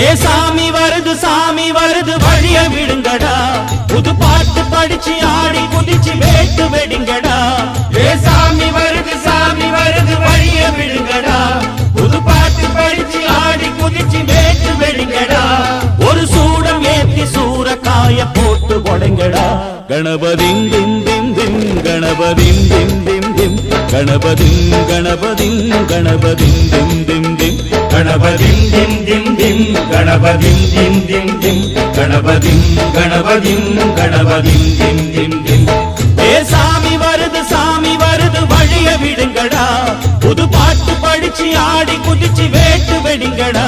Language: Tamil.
ஏ சாமி வருது வழிய விடுங்கடா புது பாட்டு படிச்சு ஆடி குதிச்சு வேட்டு வெடிங்கடா ஏ சாமி வருது வழிய விடுங்கடா புது பாட்டு படிச்சு ஆடி குதிச்சு வேட்டு வெடிங்கடா ஒரு சூடம் ஏத்தி சூரக்காய போட்டு கொடைங்கடா கணபதிம் திம் திம் திம் கணபதிம் திம் திம் திம் கணபதிம் கணபதிம் கணபதிம் திம் திம் திம் கணபதிம் திம் திம் திம் கணபதிம் திம் திம் திம் கணபதிம் கணபதிம் கணபதிம் திம் திம் திம் ஏ சாமி வருது வழிய விடுங்கடா புது பாட்டு படிச்சு ஆடி குதிச்சு வேட்டு வெடிங்கடா